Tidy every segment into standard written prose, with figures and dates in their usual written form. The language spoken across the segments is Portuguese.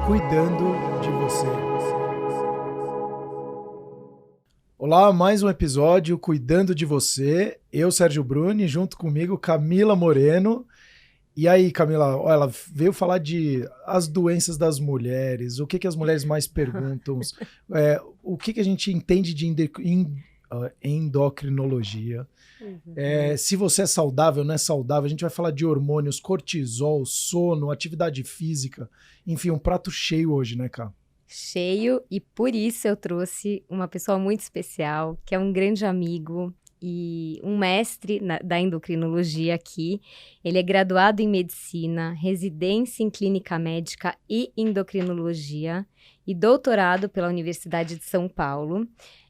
cuidando de você. Olá, mais um episódio Cuidando de Você. Eu, Sérgio Bruni, junto comigo, Camila Moreno. E aí, Camila, ó, ela veio falar de as doenças das mulheres, o que, que as mulheres mais perguntam, o que, que a gente entende de endocrinologia. Se você é saudável, não é saudável, a gente vai falar de hormônios, cortisol, sono, atividade física, enfim, um prato cheio hoje, né, Cá? Cheio, e por isso eu trouxe uma pessoa muito especial, que é um grande amigo e um mestre da endocrinologia aqui. Ele é graduado em medicina, residência em clínica médica e endocrinologia e doutorado pela Universidade de São Paulo.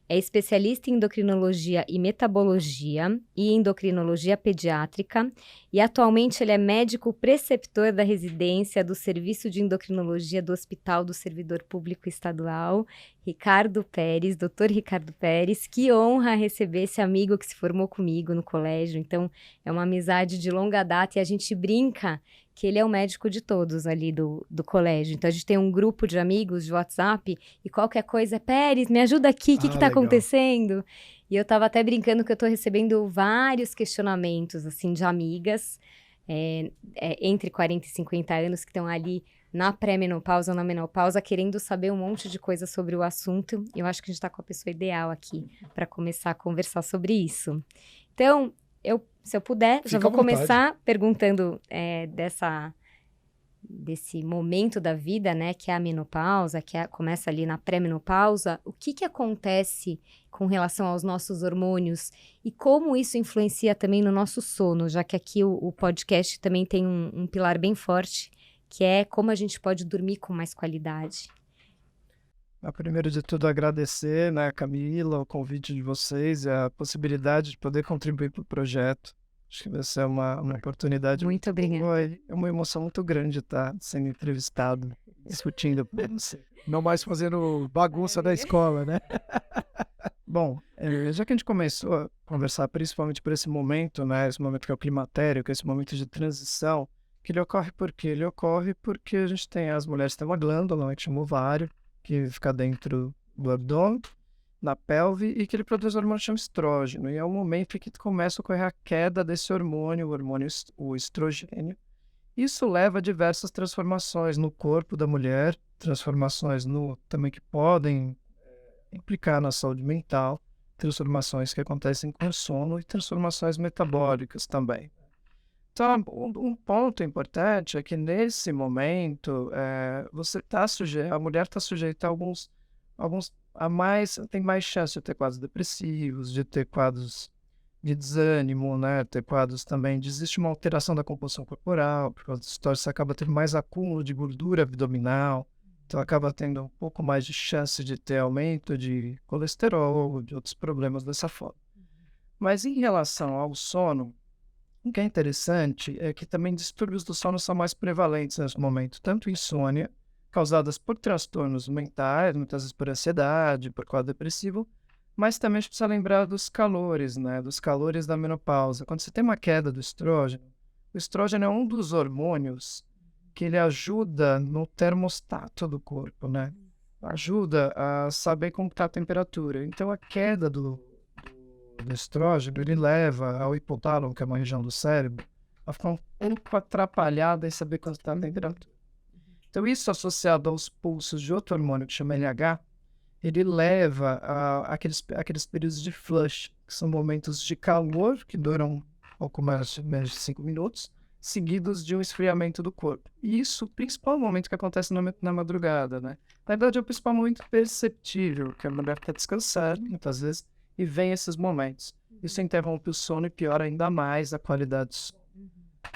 É especialista em endocrinologia e metabologia e endocrinologia pediátrica e atualmente ele é médico preceptor da residência do Serviço de Endocrinologia do Hospital do Servidor Público Estadual, Ricardo Pérez, Dr. Ricardo Pérez. Que honra receber esse amigo que se formou comigo no colégio, então é uma amizade de longa data e a gente brinca que ele é o médico de todos ali do colégio. Então, a gente tem um grupo de amigos de WhatsApp e qualquer coisa, Pérez, me ajuda aqui, o que tá acontecendo? E eu tava até brincando que eu tô recebendo vários questionamentos, assim, de amigas entre 40 e 50 anos que estão ali na pré-menopausa ou na menopausa, querendo saber um monte de coisa sobre o assunto. Eu acho que a gente tá com a pessoa ideal aqui para começar a conversar sobre isso. Então, se eu puder, já vou começar perguntando desse momento da vida, né, que é a menopausa, começa ali na pré-menopausa. O que acontece com relação aos nossos hormônios e como isso influencia também no nosso sono, já que aqui o podcast também tem um pilar bem forte, que é como a gente pode dormir com mais qualidade. Primeiro de tudo, agradecer, né, Camila, o convite de vocês e a possibilidade de poder contribuir para o projeto. Acho que vai ser uma oportunidade muito obrigada. É uma emoção muito grande estar sendo entrevistado, discutindo. Não mais fazendo bagunça da escola, né? Bom, já que a gente começou a conversar principalmente por esse momento, né, esse momento que é o climatério, que é esse momento de transição, que ele ocorre por quê? Ele ocorre porque a gente tem, as mulheres têm uma glândula, né, que chama ovário, que fica dentro do abdômen, na pelve, e que ele produz um hormônio chamado estrógeno. E é o momento em que começa a ocorrer a queda desse hormônio, o estrogênio. Isso leva a diversas transformações no corpo da mulher, transformações também que podem implicar na saúde mental, transformações que acontecem com o sono e transformações metabólicas também. Então, um ponto importante é que nesse momento a mulher está sujeita a alguns tem mais chance de ter quadros depressivos, de ter quadros de desânimo, né? Ter quadros também existe uma alteração da composição corporal, por causa disso você acaba tendo mais acúmulo de gordura abdominal, então acaba tendo um pouco mais de chance de ter aumento de colesterol, de outros problemas dessa forma. Mas em relação ao sono, o que é interessante é que também distúrbios do sono são mais prevalentes nesse momento, tanto insônia, causadas por transtornos mentais, muitas vezes por ansiedade, por quadro depressivo, mas também a gente precisa lembrar dos calores, né? Dos calores da menopausa. Quando você tem uma queda do estrógeno, o estrógeno é um dos hormônios que ele ajuda no termostato do corpo, né? Ajuda a saber como está a temperatura. Então, a queda do estrógeno, ele leva ao hipotálamo, que é uma região do cérebro, a ficar um pouco atrapalhada em saber quanto está a temperatura. Então, isso associado aos pulsos de outro hormônio que chama LH, ele leva a aqueles períodos de flush, que são momentos de calor, que duram pouco menos de 5 minutos, seguidos de um esfriamento do corpo. E isso, o principal momento que acontece na madrugada, né? Na verdade, é o principal momento perceptível, que a mulher está descansando, muitas vezes, e vem esses momentos. Isso interrompe o sono e piora ainda mais a qualidade do sono.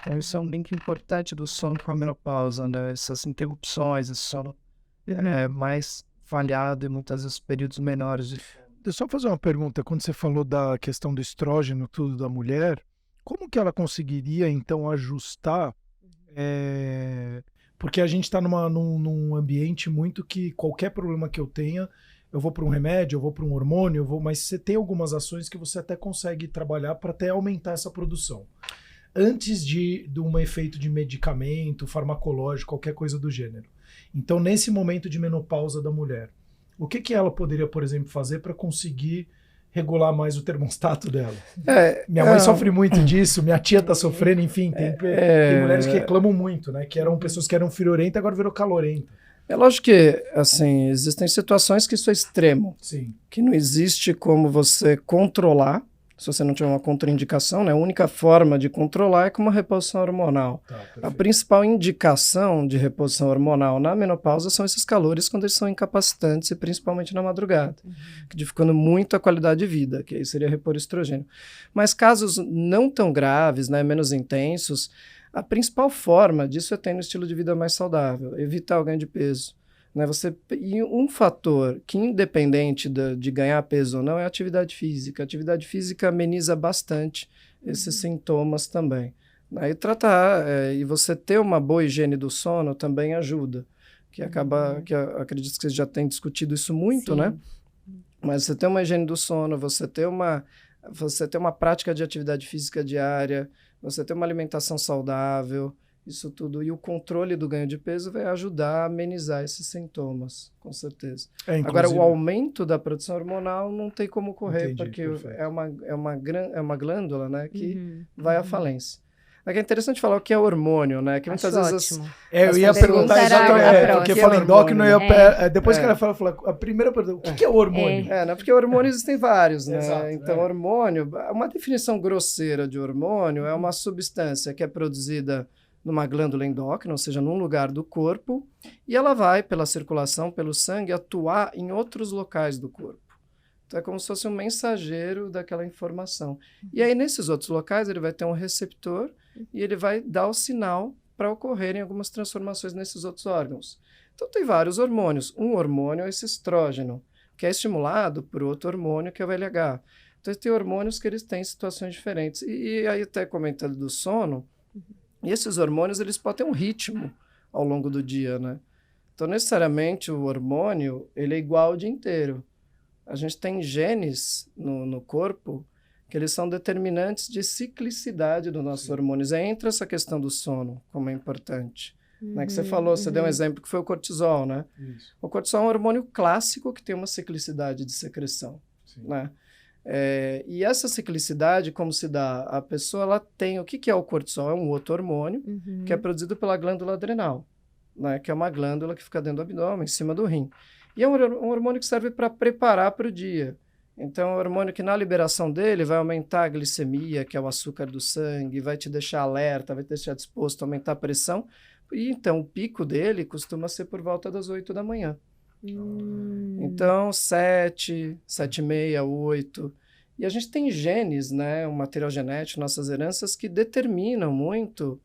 Então, isso é um link importante do sono com a menopausa, né? Essas interrupções, esse sono mais falhado e muitas vezes períodos menores. Deixa eu só fazer uma pergunta. Quando você falou da questão do estrógeno, tudo da mulher, como que ela conseguiria, então, ajustar? Porque a gente está num ambiente muito que qualquer problema que eu tenha, eu vou para um remédio, eu vou para um hormônio, mas você tem algumas ações que você até consegue trabalhar para até aumentar essa produção. antes de um efeito de medicamento, farmacológico, qualquer coisa do gênero. Então, nesse momento de menopausa da mulher, o que ela poderia, por exemplo, fazer para conseguir regular mais o termostato dela? Minha mãe sofre muito disso, minha tia tá sofrendo, enfim, tem mulheres que reclamam muito, né? Que eram pessoas que eram friorenta, agora virou calorenta. É lógico que, assim, existem situações que isso é extremo. Sim. Que não existe como você controlar, se você não tiver uma contraindicação, né? A única forma de controlar é com uma reposição hormonal. Tá, a principal indicação de reposição hormonal na menopausa são esses calores quando eles são incapacitantes e principalmente na madrugada, dificultando muito a qualidade de vida, que aí seria repor estrogênio. Mas casos não tão graves, né, menos intensos, a principal forma disso é ter um estilo de vida mais saudável, evitar o ganho de peso. Né, e um fator que, independente de ganhar peso ou não, é a atividade física. A atividade física ameniza bastante esses sintomas também. Né, e tratar, e você ter uma boa higiene do sono também ajuda. Que acredito que você já tem discutido isso muito, né? Mas você ter uma higiene do sono, você ter uma prática de atividade física diária, você ter uma alimentação saudável, isso tudo. E o controle do ganho de peso vai ajudar a amenizar esses sintomas, com certeza. Agora, o aumento da produção hormonal não tem como ocorrer, porque é uma glândula, né, que vai à falência. É interessante falar o que é hormônio, né? Que muitas vezes... eu ia perguntar exatamente, porque falando endócrino, depois que ela fala, a primeira pergunta, o que é o hormônio? Né? Porque hormônio existem vários, né? Exato, então, hormônio, uma definição grosseira de hormônio é uma substância que é produzida numa glândula endócrina, ou seja, num lugar do corpo, e ela vai, pela circulação, pelo sangue, atuar em outros locais do corpo. Então, é como se fosse um mensageiro daquela informação. E aí, nesses outros locais, ele vai ter um receptor e ele vai dar o sinal para ocorrerem algumas transformações nesses outros órgãos. Então, tem vários hormônios. Um hormônio é esse estrógeno, que é estimulado por outro hormônio, que é o LH. Então, tem hormônios que eles têm situações diferentes. E aí, até comentando do sono, e esses hormônios, eles podem ter um ritmo ao longo do dia, né? Então, necessariamente, o hormônio, ele é igual o dia inteiro. A gente tem genes no corpo que eles são determinantes de ciclicidade dos nossos hormônios. Aí entra essa questão do sono, como é importante. Né? Que você falou, você deu um exemplo que foi o cortisol, né? Isso. O cortisol é um hormônio clássico que tem uma ciclicidade de secreção, né? E essa ciclicidade, como se dá? A pessoa, ela tem... O que é o cortisol? É um outro hormônio que é produzido pela glândula adrenal, né? Que é uma glândula que fica dentro do abdômen, em cima do rim. E é um hormônio que serve para preparar para o dia. Então, é um hormônio que na liberação dele vai aumentar a glicemia, que é o açúcar do sangue, vai te deixar alerta, vai te deixar disposto a aumentar a pressão. E então, o pico dele costuma ser por volta das 8 da manhã. Então, 7, 7h30, 8. E a gente tem genes, né, um material genético, nossas heranças, que determinam muito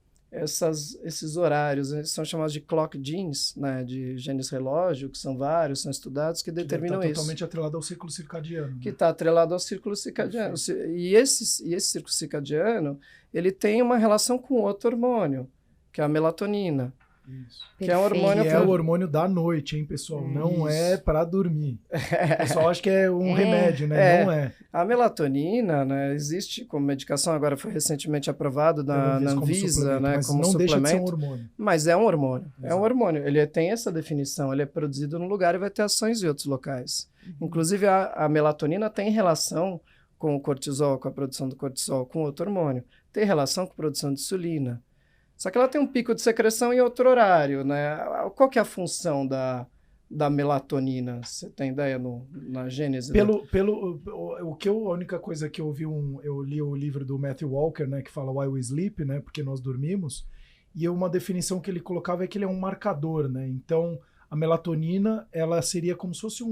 esses horários. Eles são chamados de clock genes, né, de genes relógio, que são vários, são estudados, que determinam isso. Totalmente atrelado ao ciclo circadiano. Que está atrelado ao círculo circadiano. E esse círculo circadiano, ele tem uma relação com outro hormônio, que é a melatonina. Isso. Que é um hormônio... Que é o hormônio da noite, hein, pessoal? Não é para dormir. O pessoal acha que é um remédio, né? Não é. A melatonina, né, existe como medicação, agora foi recentemente aprovado na Anvisa, né, como suplemento. Deixa de ser um hormônio. Mas é um hormônio. Exato. É um hormônio. Ele tem essa definição. Ele é produzido num lugar e vai ter ações em outros locais. Inclusive, a melatonina tem relação com o cortisol, com a produção do cortisol, com outro hormônio. Tem relação com a produção de insulina. Só que ela tem um pico de secreção em outro horário, né? Qual que é a função da melatonina? Você tem ideia na gênese? A única coisa que eu vi, eu li o livro do Matthew Walker, né, que fala Why We Sleep, né, porque nós dormimos, e uma definição que ele colocava é que ele é um marcador, né? Então, a melatonina, ela seria como se fosse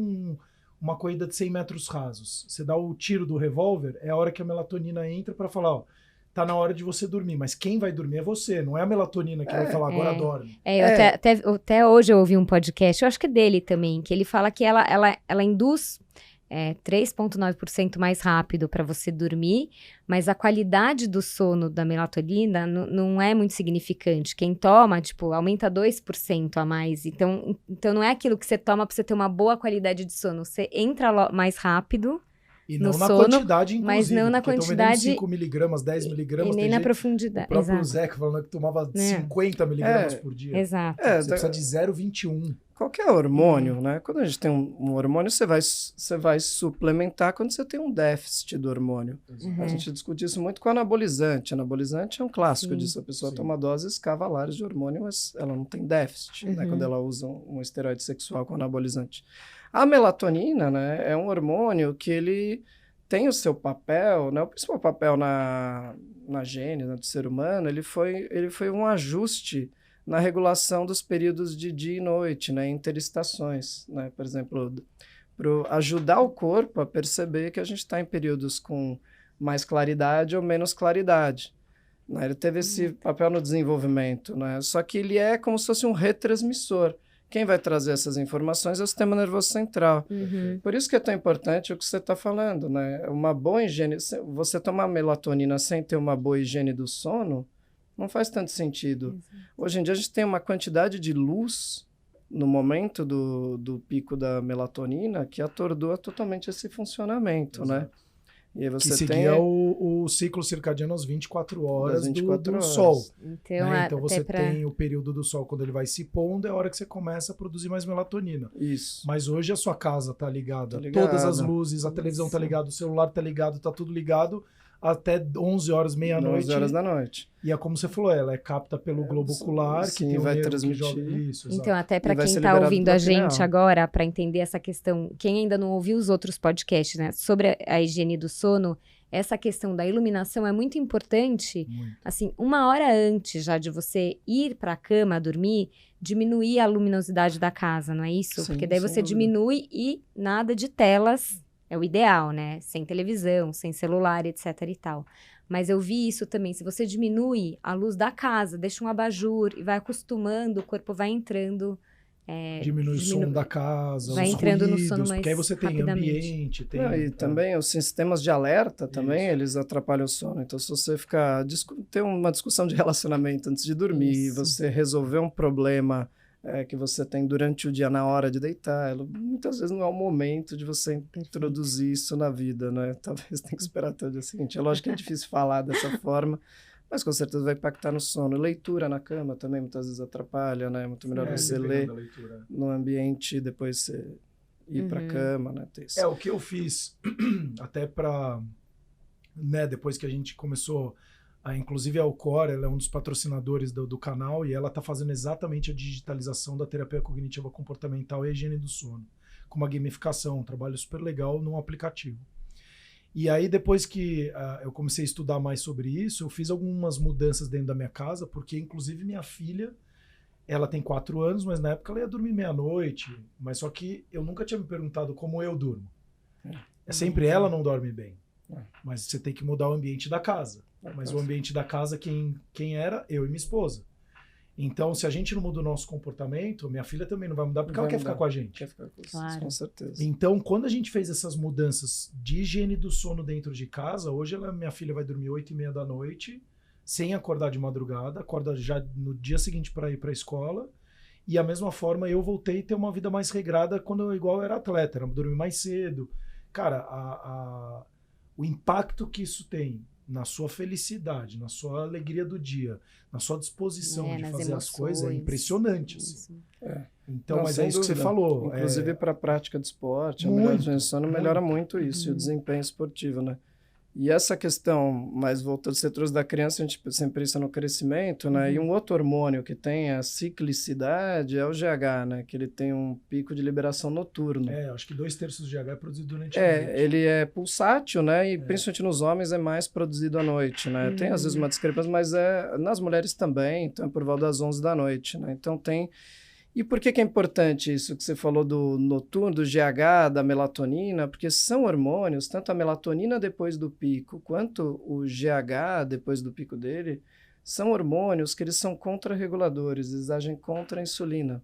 uma corrida de 100 metros rasos. Você dá o tiro do revólver, é a hora que a melatonina entra para falar, ó, tá na hora de você dormir, mas quem vai dormir é você, não é a melatonina que vai falar, agora dorme. Até hoje eu ouvi um podcast, eu acho que é dele também, que ele fala que ela induz 3,9% mais rápido para você dormir, mas a qualidade do sono da melatonina não é muito significante. Quem toma, aumenta 2% a mais. Então não é aquilo que você toma para você ter uma boa qualidade de sono. Você entra mais rápido, E no não na sono, quantidade, inclusive. mas não na porque quantidade 5 miligramas, 10 miligramas. e nem tem na gente, profundidade. o próprio Exato. Zeca falando que tomava 50 miligramas por dia. Exato. Você precisa de 0,21. Qualquer hormônio, né? Quando a gente tem um hormônio, você vai suplementar quando você tem um déficit do hormônio. A gente discute isso muito com anabolizante. Anabolizante é um clássico disso. A pessoa toma doses cavalares de hormônio, mas ela não tem déficit, né? Quando ela usa um esteroide sexual com anabolizante. A melatonina, né, é um hormônio que ele tem o seu papel, né? O principal papel na gênese, né, do ser humano, ele foi um ajuste na regulação dos períodos de dia e noite, né, interestações, né, por exemplo, para ajudar o corpo a perceber que a gente está em períodos com mais claridade ou menos claridade. Né? Ele teve esse papel no desenvolvimento, né? Só que ele é como se fosse um retransmissor. Quem vai trazer essas informações é o sistema nervoso central. Por isso que é tão importante o que você está falando, né? Uma boa higiene, você tomar melatonina sem ter uma boa higiene do sono, não faz tanto sentido. Hoje em dia a gente tem uma quantidade de luz no momento do pico da melatonina que atordoa totalmente esse funcionamento, né? E aí você que seguia o ciclo circadiano às 24 horas do sol. Então, né? Então você tem o período do sol quando ele vai se pondo, é a hora que você começa a produzir mais melatonina. Isso. Mas hoje a sua casa tá ligada, todas as luzes, a televisão tá ligada, o celular tá ligado, tá tudo ligado até 11 horas, meia-noite. 11 horas da noite. E é como você falou, ela é capta pelo globo ocular, sim, que tem vai um transmitir. que joga isso. Então, até para quem ser está liberado ouvindo pela a gente pineal. agora, para entender essa questão, quem ainda não ouviu os outros podcasts, né, sobre a higiene do sono, essa questão da iluminação é muito importante. Muito. Assim, 1 hora antes já de você ir para a cama dormir, diminuir a luminosidade da casa, não é isso? Sim, porque daí sem você dúvida. diminui e nada de telas é o ideal, né? Sem televisão, sem celular, etc e tal. Mas eu vi isso também, se você diminui a luz da casa, deixa um abajur e vai acostumando, o corpo vai entrando... Diminui o som da casa, vai os entrando no ruídos, sono mais porque aí você tem rapidamente. ambiente, tem... E também os sistemas de alerta também, eles atrapalham o sono. Então, se você ficar... ter uma discussão de relacionamento antes de dormir, você resolver um problema que você tem durante o dia, na hora de deitar, muitas vezes não é o momento de você introduzir isso na vida, né? Talvez tenha que esperar até o dia seguinte. É lógico que é difícil falar dessa forma, mas com certeza vai impactar no sono. Leitura na cama também muitas vezes atrapalha, né? Muito melhor você ler no ambiente, depois você ir para a cama, né? Ter isso. O que eu fiz, até para... né, depois que a gente começou... inclusive a Alcor, ela é um dos patrocinadores do canal e ela está fazendo exatamente a digitalização da terapia cognitiva comportamental e a higiene do sono, com uma gamificação, um trabalho super legal num aplicativo. E aí, depois que eu comecei a estudar mais sobre isso, eu fiz algumas mudanças dentro da minha casa, porque, inclusive, minha filha, ela tem 4 anos, mas na época ela ia dormir meia-noite, mas só que eu nunca tinha me perguntado como eu durmo. Sempre ela não dorme bem, mas você tem que mudar o ambiente da casa. Mas o ambiente da casa, quem era? Eu e minha esposa. Então, se a gente não muda o nosso comportamento, minha filha também não vai mudar, porque ela quer ficar com a gente. Quer ficar com Claro. com certeza. Então, quando a gente fez essas mudanças de higiene do sono dentro de casa, hoje minha filha vai dormir 8h30 da noite, sem acordar de madrugada, acorda já no dia seguinte para ir para a escola. E a mesma forma, eu voltei a ter uma vida mais regrada quando eu era atleta, era dormir mais cedo. Cara, o impacto que isso tem na sua felicidade, na sua alegria do dia, na sua disposição de fazer as coisas é impressionante. Assim. Então, Não, mas sem é isso que você dúvida. falou. Inclusive para a prática de esporte, a Muito, melhor higiene do sono melhora muito isso, e o Uhum. desempenho esportivo, né? E essa questão, mais voltando, você trouxe da criança, a gente sempre pensa no crescimento, né? E um outro hormônio que tem a ciclicidade é o GH, né? Que ele tem um pico de liberação noturno. Acho que 2/3 do GH é produzido durante a noite. Ele é pulsátil, né? E principalmente nos homens é mais produzido à noite, né? Tem às vezes uma discrepância, mas nas mulheres também, então é por volta das 11 da noite, né? Então tem... E por que é importante isso que você falou do noturno, do GH, da melatonina? Porque são hormônios, tanto a melatonina depois do pico, quanto o GH depois do pico dele, são hormônios que eles são contrarreguladores, eles agem contra a insulina.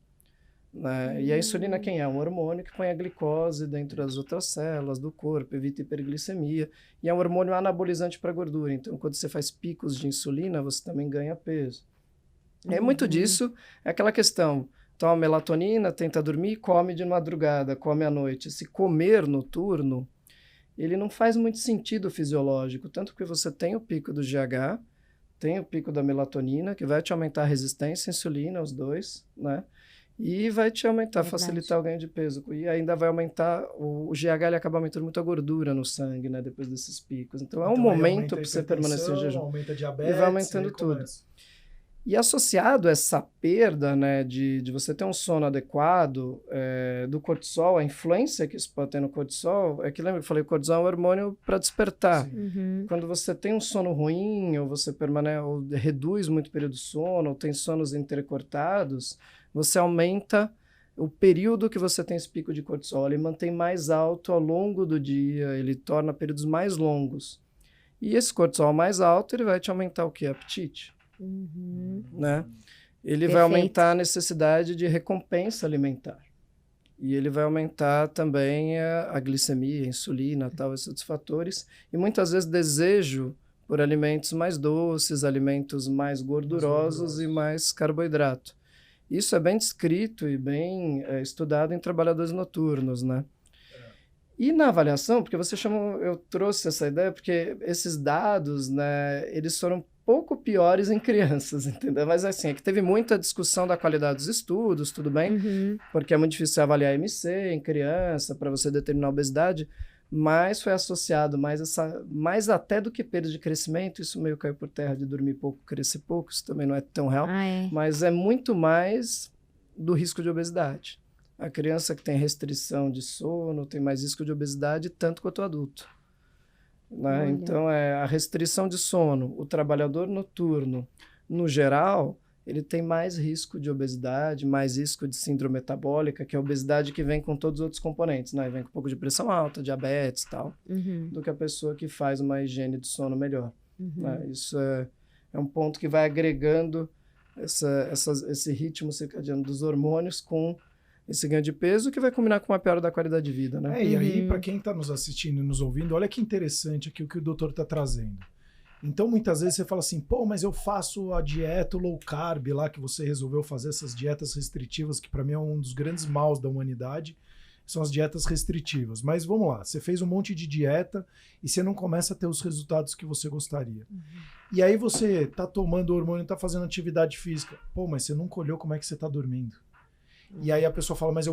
Né? E a insulina quem é? Um hormônio que põe a glicose dentro das outras células do corpo, evita hiperglicemia, e é um hormônio anabolizante para a gordura. Então, quando você faz picos de insulina, você também ganha peso. É muito disso, é aquela questão... Toma melatonina, tenta dormir, come de madrugada, come à noite. Esse comer noturno, ele não faz muito sentido fisiológico, tanto que você tem o pico do GH, tem o pico da melatonina, que vai te aumentar a resistência à insulina, os dois, né? E vai te aumentar, facilitar o ganho de peso. E ainda vai aumentar, o GH ele acaba aumentando muito a gordura no sangue, né? Depois desses picos. Então é um momento para você permanecer em jejum. Aumenta a diabetes, e vai aumentando tudo. Começa. E associado a essa perda, né, de você ter um sono adequado, do cortisol, a influência que isso pode ter no cortisol, é que lembra que eu falei, o cortisol é um hormônio para despertar. Quando você tem um sono ruim, ou você permanece, ou reduz muito o período de sono, ou tem sonos intercortados, você aumenta o período que você tem esse pico de cortisol. Ele mantém mais alto ao longo do dia, ele torna períodos mais longos. E esse cortisol mais alto, ele vai te aumentar o quê? Apetite. Né? Ele vai aumentar a necessidade de recompensa alimentar. E ele vai aumentar também a glicemia, a insulina, tal, esses outros fatores. E muitas vezes desejo por alimentos mais doces, alimentos mais gordurosos e mais carboidrato. Isso é bem descrito e bem estudado em trabalhadores noturnos, né? E na avaliação, porque eu trouxe essa ideia, porque esses dados, né, eles foram pouco piores em crianças, entendeu? Mas assim, é que teve muita discussão da qualidade dos estudos, tudo bem? Porque é muito difícil avaliar MC em criança, para você determinar a obesidade, mas foi associado mais até do que perda de crescimento, isso meio caiu por terra de dormir pouco, crescer pouco, isso também não é tão real, mas é muito mais do risco de obesidade. A criança que tem restrição de sono tem mais risco de obesidade, tanto quanto o adulto. Né? Então, a restrição de sono, o trabalhador noturno, no geral, ele tem mais risco de obesidade, mais risco de síndrome metabólica, que é a obesidade que vem com todos os outros componentes, né? Vem com um pouco de pressão alta, diabetes e tal, do que a pessoa que faz uma higiene de sono melhor. Né? Isso é um ponto que vai agregando esse ritmo circadiano dos hormônios com esse ganho de peso que vai combinar com uma piora da qualidade de vida, né? E aí, para quem está nos assistindo e nos ouvindo, olha que interessante aqui o que o doutor está trazendo. Então, muitas vezes você fala assim, pô, mas eu faço a dieta low carb lá, que você resolveu fazer essas dietas restritivas, que para mim é um dos grandes maus da humanidade, são as dietas restritivas. Mas vamos lá, você fez um monte de dieta e você não começa a ter os resultados que você gostaria. E aí você está tomando hormônio, está fazendo atividade física. Pô, mas você nunca olhou como é que você está dormindo. E aí a pessoa fala, mas tô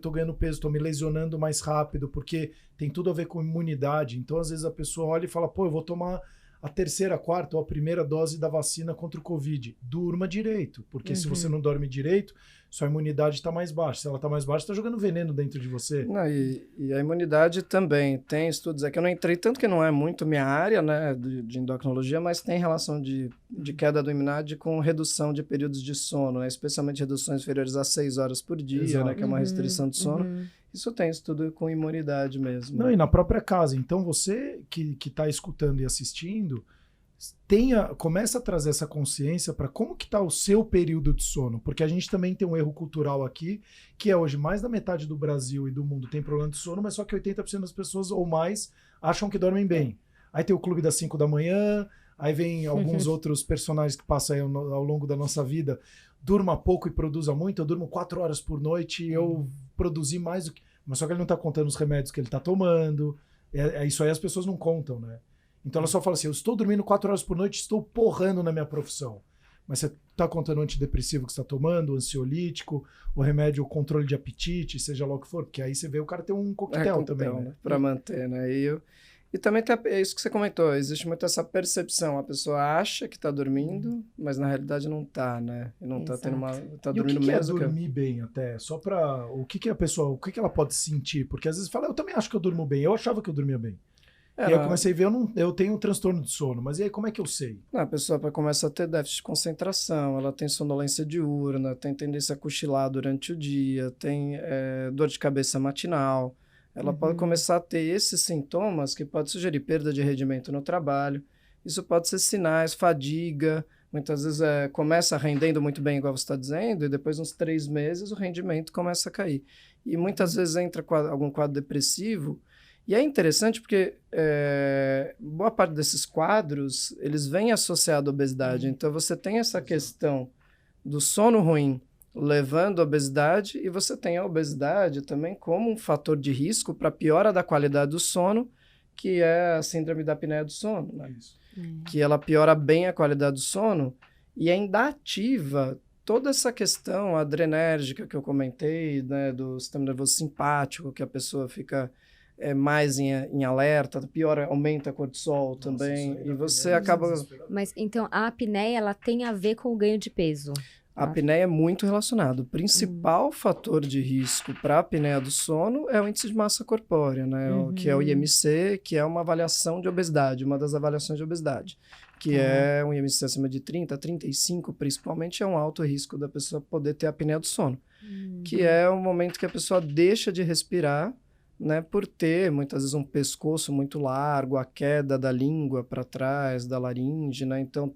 ganhando peso, tô me lesionando mais rápido, porque tem tudo a ver com imunidade. Então, às vezes, a pessoa olha e fala, pô, eu vou tomar a terceira, a quarta ou a primeira dose da vacina contra o Covid. Durma direito, porque se você não dorme direito, sua imunidade está mais baixa. Se ela está mais baixa, está jogando veneno dentro de você. Não, e a imunidade também tem estudos, é que eu não entrei, tanto que não é muito minha área, né, de endocrinologia, mas tem relação de queda da imunidade com redução de períodos de sono, né, especialmente reduções inferiores a 6 horas por dia, né, que é uma restrição de sono. Isso tem estudo com imunidade mesmo. Não, e na própria casa. Então, você que está escutando e assistindo, começa a trazer essa consciência para como que está o seu período de sono, porque a gente também tem um erro cultural aqui, que é hoje mais da metade do Brasil e do mundo tem problema de sono, mas só que 80% das pessoas ou mais acham que dormem bem. Aí tem o clube das 5 da manhã, aí vem alguns outros personagens que passam aí ao longo da nossa vida, durma pouco e produza muito, eu durmo 4 horas por noite e eu produzi mais do que... Mas só que ele não está contando os remédios que ele está tomando, isso aí as pessoas não contam, né? Então ela só fala assim, eu estou dormindo 4 horas por noite, estou porrando na minha profissão. Mas você está contando o antidepressivo que você está tomando, o ansiolítico, o remédio, o controle de apetite, seja lá o que for, porque aí você vê o cara tem um coquetel também, né? Para manter, né? E também é isso que você comentou, existe muito essa percepção, a pessoa acha que está dormindo, mas na realidade não está, né? E não está tendo tá dormindo mesmo. E o que é dormir bem até? Só para... O que ela pode sentir? Porque às vezes fala, eu também acho que eu durmo bem, eu achava que eu dormia bem. E aí eu comecei a ver, eu tenho um transtorno de sono, mas e aí como é que eu sei? A pessoa começa a ter déficit de concentração, ela tem sonolência diurna, tem tendência a cochilar durante o dia, tem dor de cabeça matinal, ela pode começar a ter esses sintomas que pode sugerir perda de rendimento no trabalho, isso pode ser sinais, fadiga, muitas vezes começa rendendo muito bem, igual você está dizendo, e depois uns 3 meses o rendimento começa a cair. E muitas vezes entra algum quadro depressivo. E é interessante porque boa parte desses quadros, eles vêm associados à obesidade. Então, você tem essa questão do sono ruim, levando à obesidade, e você tem a obesidade também como um fator de risco para piora da qualidade do sono, que é a síndrome da apneia do sono, né? Isso. Que ela piora bem a qualidade do sono e ainda ativa toda essa questão adrenérgica que eu comentei, né, do sistema nervoso simpático, que a pessoa fica mais em alerta, piora, aumenta cortisol também, e você acaba... Mas então a apneia, ela tem a ver com o ganho de peso? A apneia é muito relacionada. O principal fator de risco para a apneia do sono é o índice de massa corpórea, né? Que é o IMC, que é uma avaliação de obesidade, uma das avaliações de obesidade, que é um IMC acima de 30, 35, principalmente, é um alto risco da pessoa poder ter apneia do sono, que é o momento que a pessoa deixa de respirar, né, por ter muitas vezes um pescoço muito largo, a queda da língua para trás, da laringe, né? Então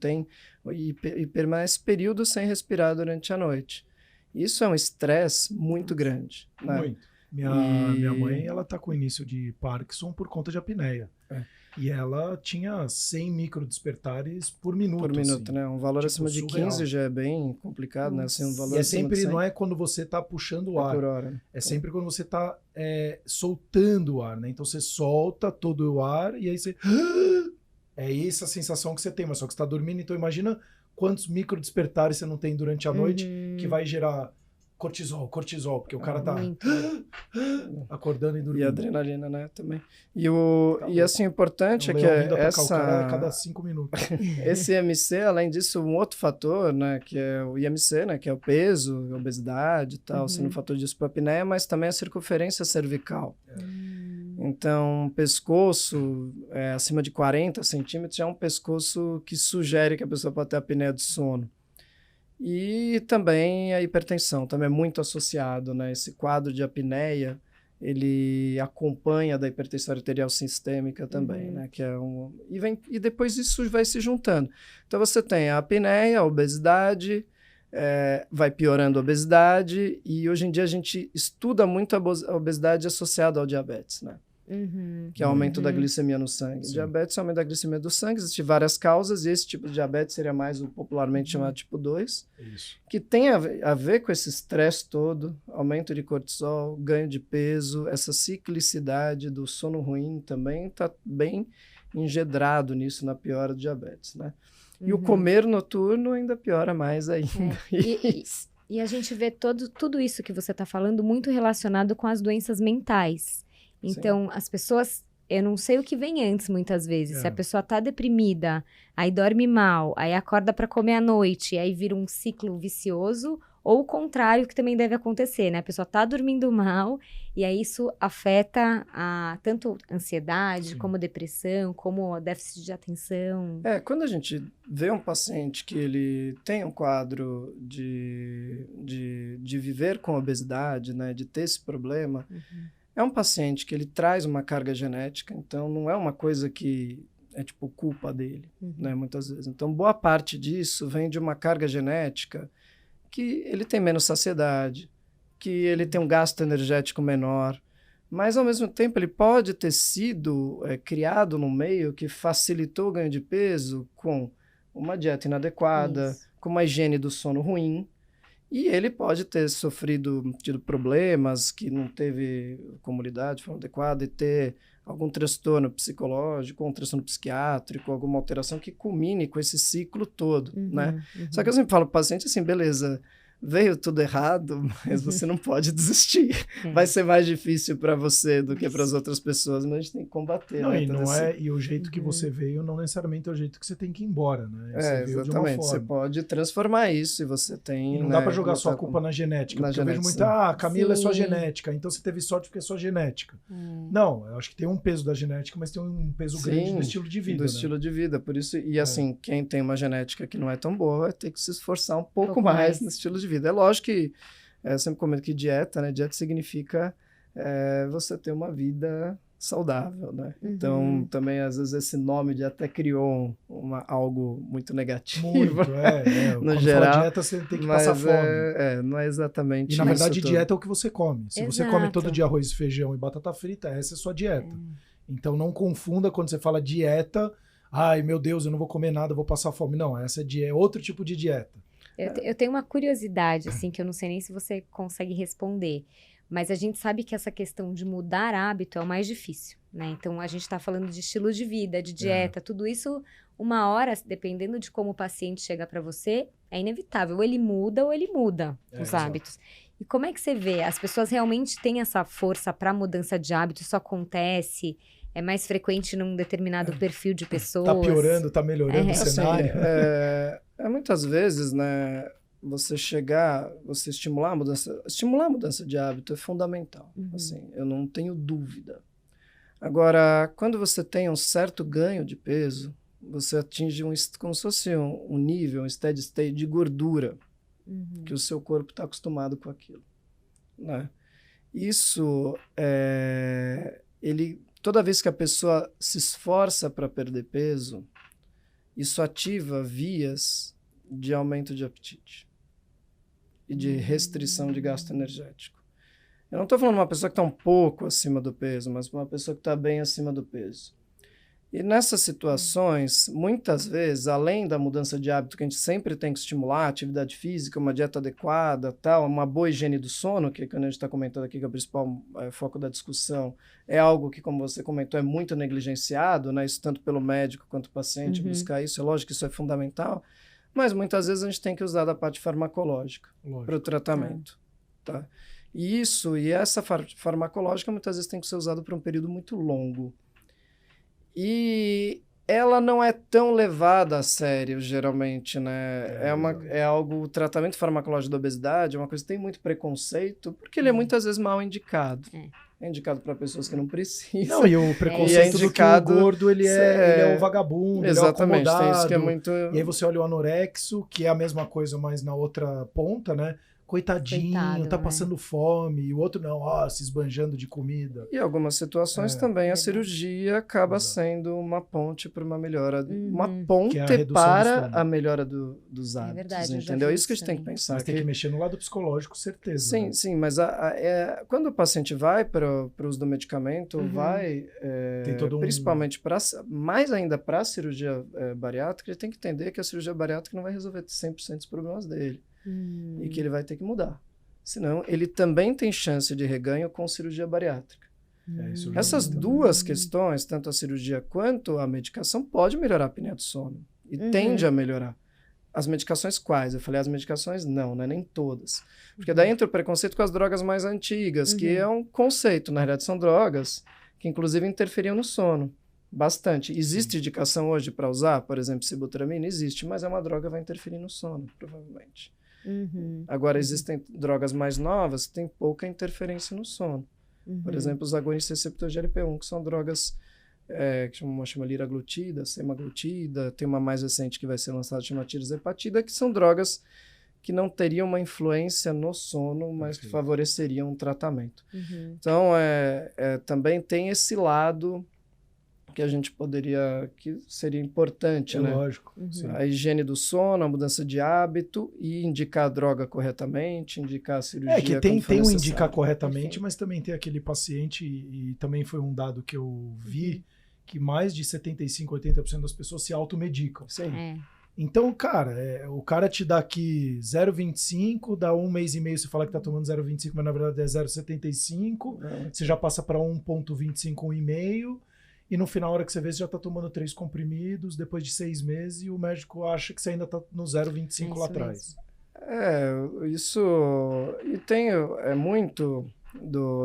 e permanece períodos sem respirar durante a noite. Isso é um estresse muito grande, né? Muito. Minha mãe, ela tá com início de Parkinson por conta de apneia. E ela tinha 100 microdespertares por minuto. Por minuto, assim. né? Um valor acima de surreal. 15 já é bem complicado, né? Assim, um valor E é acima de sempre, 100 não é quando você tá puxando o ar. por hora. Né? É sempre quando você tá soltando o ar, né? Então você solta todo o ar e aí você... É essa a sensação que você tem, mas só que você tá dormindo, então imagina quantos microdespertares você não tem durante a noite que vai gerar cortisol, porque o cara tá acordando e dormindo. E adrenalina, né, também. E assim, o importante é que a cada 5 minutos. Esse IMC, além disso, um outro fator, né, que é o IMC, né, que é o peso, a obesidade e tal, sendo um fator de apneia, mas também a circunferência cervical. Então, pescoço acima de 40 centímetros é um pescoço que sugere que a pessoa pode ter apneia do sono. E também a hipertensão, também é muito associado, né? Esse quadro de apneia, ele acompanha da hipertensão arterial sistêmica também, né? Que é e depois isso vai se juntando. Então você tem a apneia, a obesidade, vai piorando a obesidade, e hoje em dia a gente estuda muito a obesidade associada ao diabetes, né? Que é o aumento da glicemia no sangue. Sim. Diabetes é o aumento da glicemia do sangue, existem várias causas, e esse tipo de diabetes seria mais o popularmente chamado tipo 2, que tem a ver com esse estresse todo, aumento de cortisol, ganho de peso, essa ciclicidade do sono ruim também está bem engedrado nisso, na piora do diabetes, né? E o comer noturno ainda piora mais ainda. E a gente vê tudo isso que você está falando muito relacionado com as doenças mentais. Então, as pessoas, eu não sei o que vem antes muitas vezes. Se a pessoa tá deprimida, aí dorme mal, aí acorda para comer à noite, aí vira um ciclo vicioso, ou o contrário, que também deve acontecer, né? A pessoa tá dormindo mal, e aí isso afeta tanto ansiedade, como depressão, como déficit de atenção. Quando a gente vê um paciente que ele tem um quadro de viver com obesidade, né? De ter esse problema... É um paciente que ele traz uma carga genética, então não é uma coisa que é tipo culpa dele, né, muitas vezes. Então boa parte disso vem de uma carga genética que ele tem menos saciedade, que ele tem um gasto energético menor, mas ao mesmo tempo ele pode ter sido criado num meio que facilitou o ganho de peso com uma dieta inadequada, com uma higiene do sono ruim. E ele pode ter tido problemas, que não teve comunidade de forma adequada, e ter algum transtorno psicológico, um transtorno psiquiátrico, alguma alteração que culmine com esse ciclo todo, né? Só que eu sempre falo para o paciente assim, beleza, veio tudo errado, mas você não pode desistir. Vai ser mais difícil para você do que para as outras pessoas, mas a gente tem que combater. Não, né? E o jeito que você veio não necessariamente é o jeito que você tem que ir embora, né? Você veio exatamente. de uma forma. Você pode transformar isso e você tem... E não dá para jogar sua culpa na genética. Porque eu vejo muito, Camila é só genética, então você teve sorte porque é só genética. Não, eu acho que tem um peso da genética, mas tem um peso grande do estilo de vida. Estilo de vida, por isso... E assim, quem tem uma genética que não é tão boa vai ter que se esforçar um pouco mais no estilo de vida. É lógico que, eu sempre comento que dieta, né? Dieta significa você ter uma vida saudável, né? Então, também, às vezes, esse nome de até criou algo muito negativo. Muito, no geral. Fala dieta, você tem que passar fome. Não é exatamente isso. E, na verdade, isso dieta é o que você come. Se você come todo dia arroz, feijão e batata frita, essa é a sua dieta. Então, não confunda quando você fala dieta, ai, meu Deus, eu não vou comer nada, eu vou passar fome. Não, essa é outro tipo de dieta. Eu tenho uma curiosidade, assim, que eu não sei nem se você consegue responder. Mas a gente sabe que essa questão de mudar hábito é o mais difícil, né? Então, a gente está falando de estilo de vida, de dieta, tudo isso, uma hora, dependendo de como o paciente chega para você, é inevitável. Ou ele muda os hábitos. E como é que você vê? As pessoas realmente têm essa força para mudança de hábito? Isso acontece? É mais frequente num determinado perfil de pessoas? Tá piorando, tá melhorando o cenário? Muitas vezes, né? Você estimular a mudança de hábito é fundamental. Assim, eu não tenho dúvida. Agora, quando você tem um certo ganho de peso, você atinge como se fosse um nível, um steady state de gordura, que o seu corpo está acostumado com aquilo, né? Isso, toda vez que a pessoa se esforça para perder peso, isso ativa vias de aumento de apetite e de restrição de gasto energético. Eu não estou falando de uma pessoa que está um pouco acima do peso, mas uma pessoa que está bem acima do peso. E nessas situações, muitas vezes, além da mudança de hábito que a gente sempre tem que estimular, atividade física, uma dieta adequada, tal, uma boa higiene do sono, que quando a gente está comentando aqui que é o principal foco da discussão, é algo que, como você comentou, é muito negligenciado, né? Isso tanto pelo médico quanto o paciente buscar isso. É lógico que isso é fundamental, mas muitas vezes a gente tem que usar da parte farmacológica para o tratamento. Tá? E essa farmacológica muitas vezes tem que ser usada por um período muito longo. E ela não é tão levada a sério, geralmente, né? O tratamento farmacológico da obesidade é uma coisa que tem muito preconceito, porque ele é muitas vezes mal indicado. É indicado para pessoas que não precisam. Não, e o preconceito do que o gordo, ele é o vagabundo, exatamente, ele é o acomodado. Tem isso que é muito... E aí você olha o anorexo, que é a mesma coisa, mas na outra ponta, né? Coitadinho, tá passando fome, e o outro não, se esbanjando de comida. E em algumas situações também a cirurgia acaba sendo uma ponte para uma melhora, uma ponte para a melhora dos hábitos, verdade, entendeu? É isso que a gente tem que pensar. Mas tem que mexer no lado psicológico, certeza. Sim, né? sim, mas quando o paciente vai para o uso do medicamento, tem todo principalmente mais ainda para a cirurgia bariátrica, ele tem que entender que a cirurgia bariátrica não vai resolver 100% dos problemas dele. E que ele vai ter que mudar. Senão, ele também tem chance de reganho com cirurgia bariátrica. Essas duas questões, tanto a cirurgia quanto a medicação, pode melhorar a apneia do sono. E tende a melhorar. As medicações quais? Eu falei as medicações não é nem todas. Porque daí entra o preconceito com as drogas mais antigas, que é um conceito. Na realidade, são drogas que, inclusive, interferiam no sono. Bastante. Existe indicação hoje para usar, por exemplo, sibutramina? Existe, mas é uma droga que vai interferir no sono, provavelmente. Agora, existem drogas mais novas que têm pouca interferência no sono. Por exemplo, os agonistas receptores de GLP-1, que são drogas que chama liraglutida, semaglutida, tem uma mais recente que vai ser lançada, chama tirzepatida, que são drogas que não teriam uma influência no sono, mas que favoreceriam um tratamento. Então, também tem esse lado que a gente que seria importante, né? Lógico. A higiene do sono, a mudança de hábito e indicar a droga corretamente, indicar a cirurgia. Que tem o indicar corretamente, mas também tem aquele paciente, e também foi um dado que eu vi, que mais de 75, 80% das pessoas se automedicam. Sim. Então, cara, o cara te dá aqui 0,25, dá um mês e meio você fala que tá tomando 0,25, mas na verdade é 0,75, você já passa para 1,25, 1,5, e no final, na hora que você vê, você já tá tomando 3 comprimidos, depois de 6 meses, e o médico acha que você ainda tá no 0,25 lá atrás. Isso... E tem muito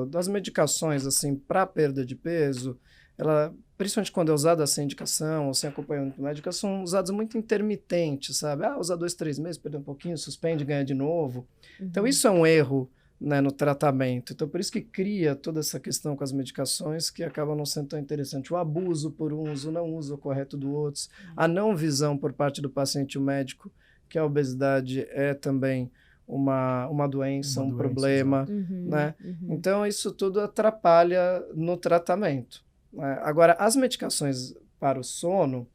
das medicações, assim, para perda de peso, ela, principalmente quando é usada sem indicação ou sem acompanhamento médico, são usadas muito intermitentes, sabe? Usa 2, 3 meses, perde um pouquinho, suspende, ganha de novo. Então, isso é um erro, né, no tratamento. Então, por isso que cria toda essa questão com as medicações que acaba não sendo tão interessante. O abuso por um uso, não uso correto do outro, a não visão por parte do paciente e o médico, que a obesidade é também uma doença, um problema, né? Então, isso tudo atrapalha no tratamento. Né? Agora, as medicações para o sono,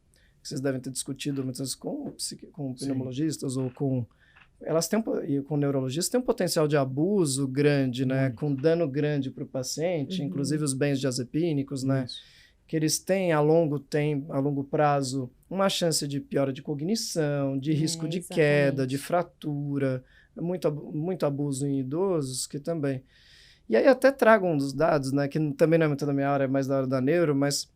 que vocês devem ter discutido muitas vezes com pneumologistas ou com com neurologistas, tem um potencial de abuso grande, né? Com dano grande para o paciente, inclusive os benzodiazepínicos, né? Que eles têm a longo prazo uma chance de piora de cognição, de risco de queda, de fratura, muito abuso em idosos, que também... E aí até trago um dos dados, né, que também não é muito da minha área, é mais da área da neuro, mas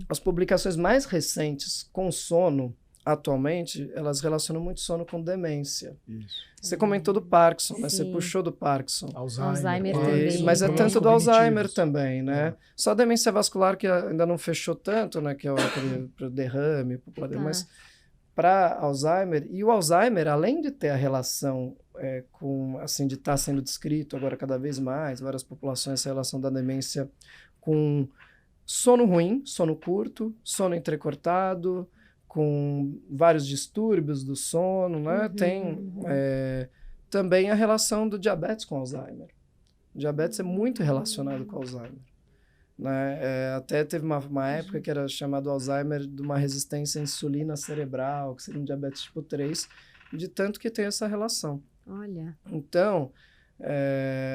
as publicações mais recentes com sono, atualmente, elas relacionam muito sono com demência. Isso. Você comentou do Parkinson, né? Sim. Você puxou do Parkinson. Alzheimer Parkinson, também. Mas é problemas tanto do Alzheimer cognitivos. também, né? Só a demência vascular que ainda não fechou tanto, né? Que é pro derrame, mas para Alzheimer, e o Alzheimer, além de ter a relação com, assim, de estar sendo descrito agora cada vez mais, várias populações, essa relação da demência com sono ruim, sono curto, sono entrecortado, com vários distúrbios do sono, né? Tem também a relação do diabetes com Alzheimer. O diabetes é muito relacionado com Alzheimer. Né? Até teve uma época que era chamado Alzheimer de uma resistência à insulina cerebral, que seria um diabetes tipo 3, de tanto que tem essa relação. Olha. Então,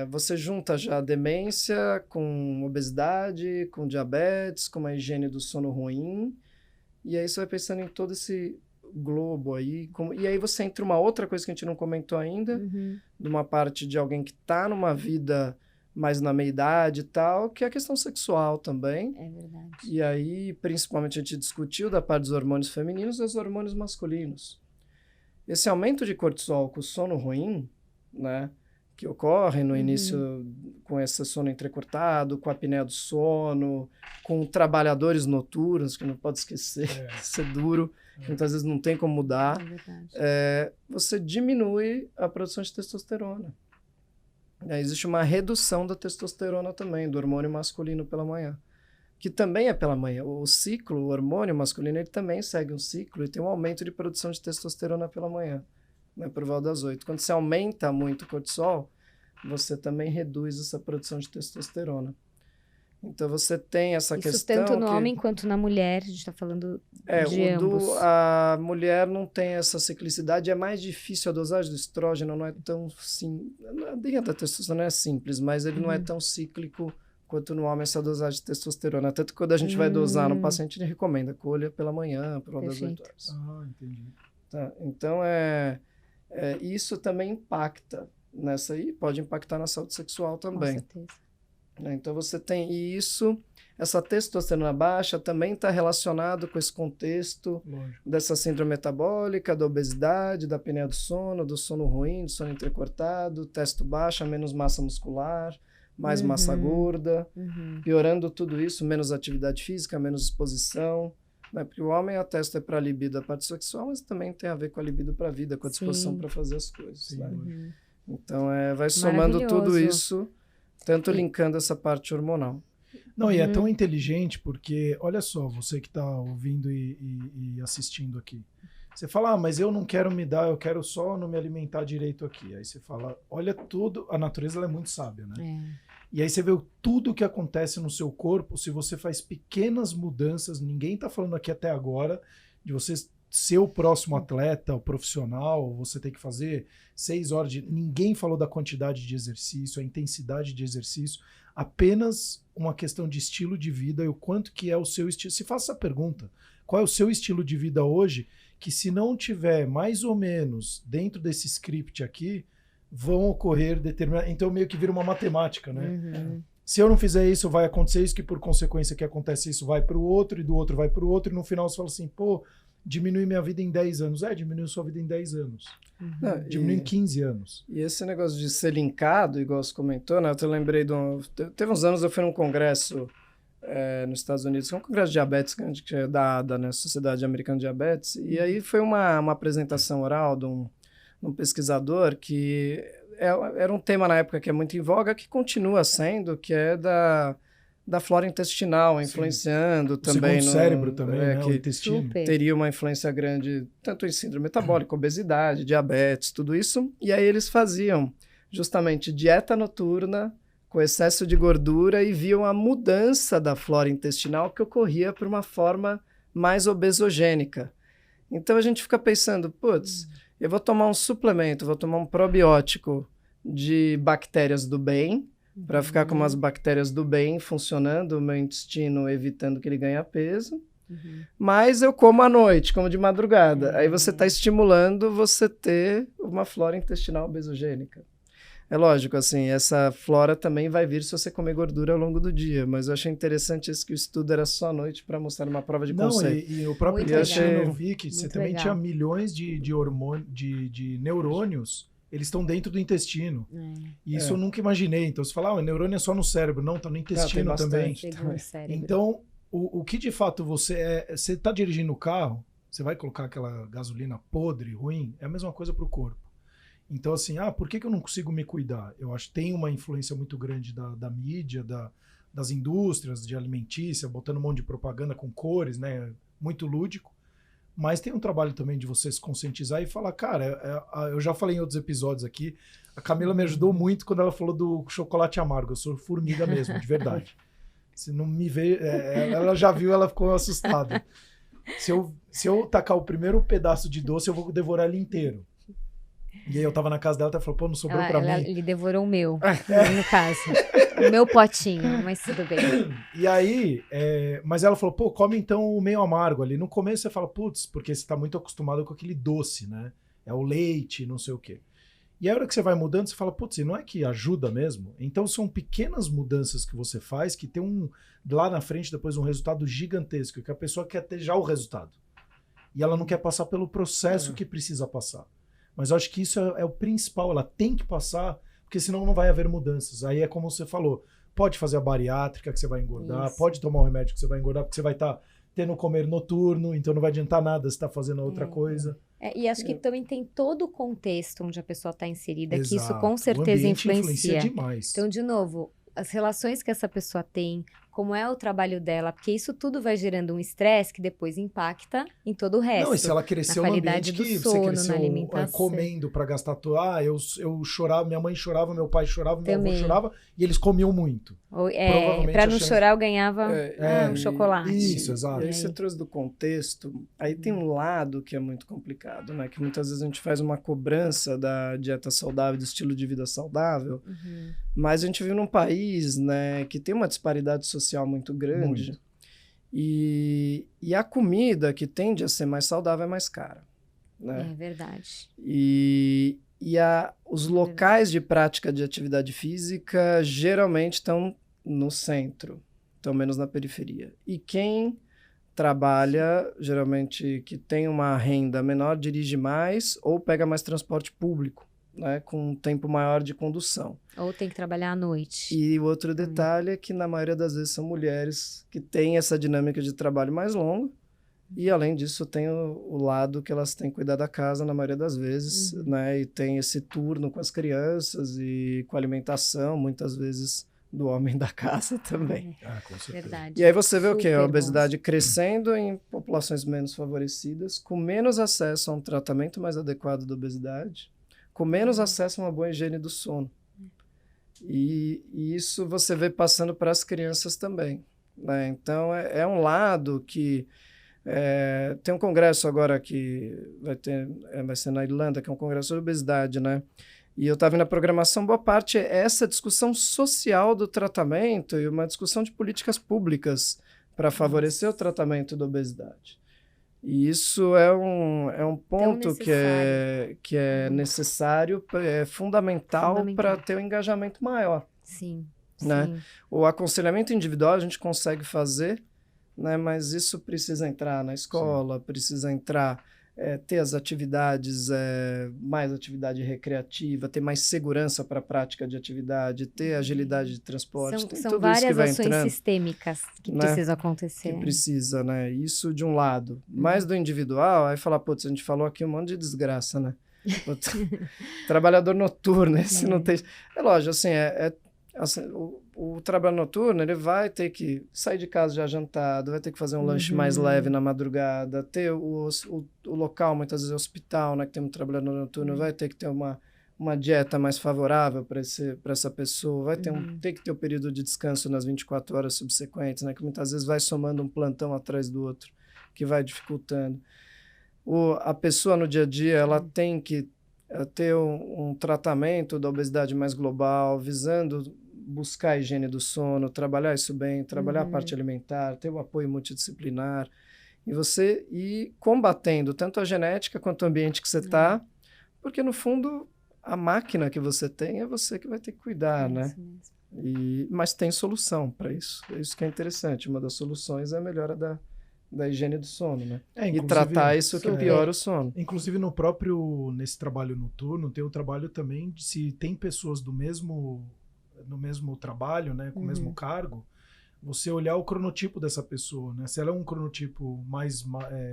você junta já a demência com obesidade, com diabetes, com uma higiene do sono ruim, e aí você vai pensando em todo esse globo aí, e aí você entra uma outra coisa que a gente não comentou ainda, de uma parte de alguém que está numa vida mais na meia-idade e tal, que é a questão sexual também. É verdade. E aí, principalmente, a gente discutiu da parte dos hormônios femininos e dos hormônios masculinos. Esse aumento de cortisol com o sono ruim, né, que ocorre no início com esse sono entrecortado, com a apneia do sono, com trabalhadores noturnos, que não pode esquecer, isso é duro, muitas vezes não tem como mudar, você diminui a produção de testosterona. Existe uma redução da testosterona também, do hormônio masculino pela manhã, que também é pela manhã. O ciclo, o hormônio masculino, ele também segue um ciclo e tem um aumento de produção de testosterona pela manhã, né, por volta das 8. Quando você aumenta muito o cortisol, você também reduz essa produção de testosterona. Então você tem essa Isso questão tanto no que... homem quanto na mulher, a gente está falando de ambos. A mulher não tem essa ciclicidade, é mais difícil, a dosagem do estrógeno não é tão dentro da testosterona é simples, mas ele não é tão cíclico quanto no homem essa dosagem de testosterona. Tanto que quando a gente vai dosar no paciente, a gente recomenda colha pela manhã, por volta das 8 horas. Ah, entendi. Tá, então, isso também impacta nessa aí, pode impactar na saúde sexual também. Com certeza. Então você tem isso, essa testosterona baixa também está relacionado com esse contexto dessa síndrome metabólica, da obesidade, da apneia do sono ruim, do sono entrecortado, testo baixa, menos massa muscular, mais massa gorda, piorando tudo isso, menos atividade física, menos exposição, né? Porque o homem a testo é para a libido, a parte sexual, mas também tem a ver com a libido para a vida, com a disposição para fazer as coisas. Né? Então vai somando tudo isso, tanto linkando essa parte hormonal. Não, e é tão inteligente porque, olha só, você que está ouvindo e assistindo aqui. Você fala, mas eu não quero me dar, eu quero só não me alimentar direito aqui. Aí você fala, olha tudo, a natureza ela é muito sábia, né? E aí você vê tudo o que acontece no seu corpo, se você faz pequenas mudanças, ninguém está falando aqui até agora de você ser o próximo atleta, o profissional, você tem que fazer 6 horas de... Ninguém falou da quantidade de exercício, a intensidade de exercício, apenas uma questão de estilo de vida e o quanto que é o seu estilo. Se faça essa pergunta, qual é o seu estilo de vida hoje, que se não tiver mais ou menos dentro desse script aqui, vão ocorrer determinadas... Então meio que vira uma matemática, né? Se eu não fizer isso, vai acontecer isso, que por consequência que acontece isso, vai para o outro, e do outro vai para o outro, e no final você fala assim, pô, diminui minha vida em 10 anos. Diminui sua vida em 10 anos. Diminui em 15 anos. E esse negócio de ser linkado, igual você comentou, né? Eu lembrei teve uns anos eu fui num congresso nos Estados Unidos, que é um congresso de diabetes que é da ADA, né? Sociedade Americana de Diabetes, e aí foi uma apresentação oral de um pesquisador que era um tema na época que é muito em voga, que continua sendo, que é da flora intestinal, influenciando também no cérebro também, né? Que o intestino. Teria uma influência grande tanto em síndrome metabólica, obesidade, diabetes, tudo isso. E aí eles faziam justamente dieta noturna com excesso de gordura e viam a mudança da flora intestinal que ocorria por uma forma mais obesogênica. Então a gente fica pensando, eu vou tomar um suplemento, vou tomar um probiótico de bactérias do bem, para ficar com umas bactérias do bem funcionando, o meu intestino evitando que ele ganhe peso. Mas eu como à noite, como de madrugada. Aí você está estimulando você ter uma flora intestinal obesogênica. É lógico, assim, essa flora também vai vir se você comer gordura ao longo do dia, mas eu achei interessante isso que o estudo era só à noite para mostrar uma prova de conceito. E o próprio Muito intestino, legal. eu vi que você Muito também legal. tinha milhões de hormônios, de neurônios, eles estão dentro do intestino. E isso eu nunca imaginei. Então você fala, o neurônio é só no cérebro. Não, tá no intestino também. Chegou no cérebro. Então, o que de fato você tá dirigindo o carro, você vai colocar aquela gasolina podre, ruim, é a mesma coisa pro corpo. Então, assim, por que eu não consigo me cuidar? Eu acho que tem uma influência muito grande da mídia, das indústrias de alimentícia, botando um monte de propaganda com cores, né? Muito lúdico. Mas tem um trabalho também de você se conscientizar e falar, cara, eu já falei em outros episódios aqui, a Camila me ajudou muito quando ela falou do chocolate amargo. Eu sou formiga mesmo, de verdade. Se não me vê, ela já viu, ela ficou assustada. Se eu tacar o primeiro pedaço de doce, eu vou devorar ele inteiro. E aí eu tava na casa dela, ela falou, pô, não sobrou pra mim. Ele devorou o meu, no caso. O meu potinho, mas tudo bem. E aí, mas ela falou, pô, come então o meio amargo ali. No começo você fala, putz, porque você tá muito acostumado com aquele doce, né? É o leite, não sei o quê. E a hora que você vai mudando, você fala, putz, não é que ajuda mesmo? Então são pequenas mudanças que você faz que tem lá na frente depois um resultado gigantesco, que a pessoa quer ter já o resultado. E ela não quer passar pelo processo que precisa passar. Mas eu acho que isso é o principal, ela tem que passar, porque senão não vai haver mudanças. Aí é como você falou, pode fazer a bariátrica que você vai engordar, pode tomar um remédio que você vai engordar, porque você vai estar tendo comer noturno, então não vai adiantar nada você estar fazendo outra coisa. E acho que também tem todo o contexto onde a pessoa está inserida, que isso Exato. com O certeza ambiente influencia. demais. Então, de novo, as relações que essa pessoa tem, como é o trabalho dela, porque isso tudo vai gerando um estresse que depois impacta em todo o resto. Não, e se ela cresceu na num qualidade ambiente do que sono, você na cresceu alimentação. comendo pra gastar tudo. Eu chorava, minha mãe chorava, meu pai chorava, meu avô Também. chorava, e eles comiam muito. Provavelmente Pra não a chance- chorar, eu ganhava um chocolate. Isso, exato. E aí você trouxe do contexto, aí tem um lado que é muito complicado, né? Que muitas vezes a gente faz uma cobrança da dieta saudável, do estilo de vida saudável, mas a gente vive num país, né, que tem uma disparidade social muito grande. Muito. E a comida que tende a ser mais saudável é mais cara, né? É verdade. E os locais de prática de atividade física geralmente estão no centro, estão menos na periferia. E quem trabalha, geralmente que tem uma renda menor, dirige mais ou pega mais transporte público, né, com um tempo maior de condução. Ou tem que trabalhar à noite. E o outro detalhe é que na maioria das vezes são mulheres que têm essa dinâmica de trabalho mais longa. E, além disso, tem o lado que elas têm que cuidar da casa, na maioria das vezes, né? E tem esse turno com as crianças e com a alimentação, muitas vezes, do homem da casa também. Com certeza. Verdade. E aí você vê o quê? A Super obesidade crescendo em populações menos favorecidas, com menos acesso a um tratamento mais adequado da obesidade, com menos acesso a uma boa higiene do sono. E isso você vê passando para as crianças também, né? Então, é um lado que... tem um congresso agora que vai ser na Irlanda, que é um congresso de obesidade, né? E eu estava na programação, boa parte é essa discussão social do tratamento e uma discussão de políticas públicas para favorecer o tratamento da obesidade. E isso é um ponto que é necessário, é fundamental para ter um engajamento maior. Sim, né? sim. O aconselhamento individual a gente consegue fazer, né? Mas isso precisa entrar na escola, precisa entrar, ter as atividades, mais atividade recreativa, ter mais segurança para a prática de atividade, ter agilidade de transporte, tem São tudo várias isso que vai ações entrando, sistêmicas que né? precisam acontecer. que precisa, né? Isso de um lado. Mais do individual, aí falar, putz, a gente falou aqui um monte de desgraça, né? Trabalhador noturno, esse não tem... É lógico, assim, assim, o trabalho noturno, ele vai ter que sair de casa já jantado, vai ter que fazer um lanche mais leve na madrugada, ter o local, muitas vezes, hospital, né, que tem um trabalhador noturno, vai ter que ter uma dieta mais favorável para essa pessoa, vai ter que ter o período de descanso nas 24 horas subsequentes, né, que muitas vezes vai somando um plantão atrás do outro, que vai dificultando. A pessoa no dia a dia, ela tem que ter um tratamento da obesidade mais global, visando buscar a higiene do sono, trabalhar isso bem, trabalhar a parte alimentar, ter o apoio multidisciplinar. E você ir combatendo tanto a genética quanto o ambiente que você está, porque no fundo a máquina que você tem é você que vai ter que cuidar, né? Isso mesmo. Mas tem solução para isso. É isso que é interessante. Uma das soluções é a melhora da higiene do sono, né? E Inclusive, tratar isso que piora o sono. Inclusive nesse trabalho noturno, tem o trabalho também de se tem pessoas no mesmo trabalho, né, com o mesmo cargo, você olhar o cronotipo dessa pessoa, né? Se ela é um cronotipo mais